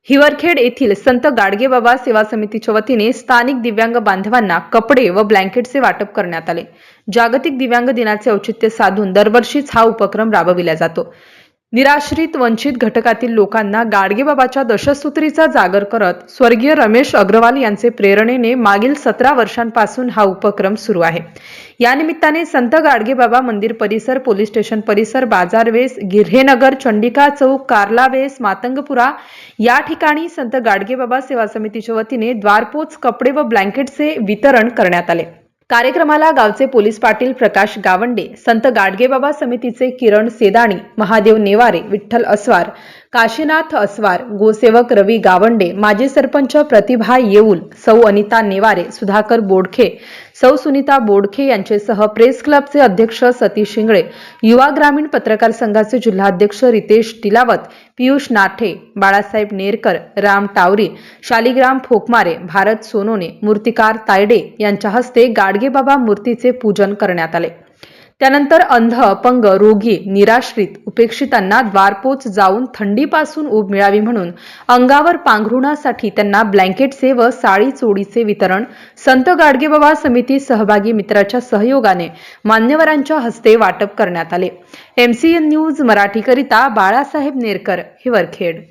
हिवरखेड येथील संत गाडगेबाबा सेवा समितीच्या वतीने स्थानिक दिव्यांग बांधवांना कपडे व ब्लँकेटचे वाटप करण्यात आले। जागतिक दिव्यांग दिनाचे औचित्य साधून दरवर्षीच हा उपक्रम राबविला जातो। निराश्रित वंचित घटकातील लोकांना गाडगेबाबाच्या दशसूत्रीचा जागर करत स्वर्गीय रमेश अग्रवाल यांचे प्रेरणेने मागील 17 वर्षांपासून हा उपक्रम सुरू आहे। या निमित्ताने संत गाडगेबाबा मंदिर परिसर, पोलीस स्टेशन परिसर, बाजारवेस, गिर्हेनगर, चंडिका चौक, कार्लावेस, मातंगपुरा या ठिकाणी संत गाडगेबाबा सेवा समितीच्या वतीने द्वारपोच कपडे व ब्लँकेटचे वितरण करण्यात आले। कार्यक्रमाला गावचे पोलीस पाटील प्रकाश गावंडे, संत गाडगेबाबा समितीचे किरण सेदाणी, महादेव नेवारे, विठ्ठल असवार, काशीनाथ असवार, गोसेवक रवी गावंडे, माजी सरपंच प्रतिभा येऊल, सौ अनिता नेवारे, सुधाकर बोडखे, सौ सुनीता बोडखे यांचेसह प्रेस क्लबचे अध्यक्ष सतीश शिंगळे, युवा ग्रामीण पत्रकार संघाचे जिल्हाध्यक्ष रितेश टिलावत, पियुष नाठे, बाळासाहेब नेरकर, राम टावरी, शालिग्राम फोकमारे, भारत सोनोने, मूर्तिकार तायडे यांच्या हस्ते गाडगेबाबा मूर्तीचे पूजन करण्यात आले। त्यानंतर अंध, अपंग, रोगी, निराश्रित, उपेक्षितांना द्वारपोच जाऊन थंडीपासून ऊब मिळावी म्हणून अंगावर पांघरुणासाठी त्यांना ब्लँकेटचे व साडी चोळीचे वितरण संत गाडगेबाबा समिती सहभागी मित्राच्या सहयोगाने मान्यवरांच्या हस्ते वाटप करण्यात आले। MCN न्यूज मराठीकरिता बाळासाहेब नेरकर, हिवरखेड।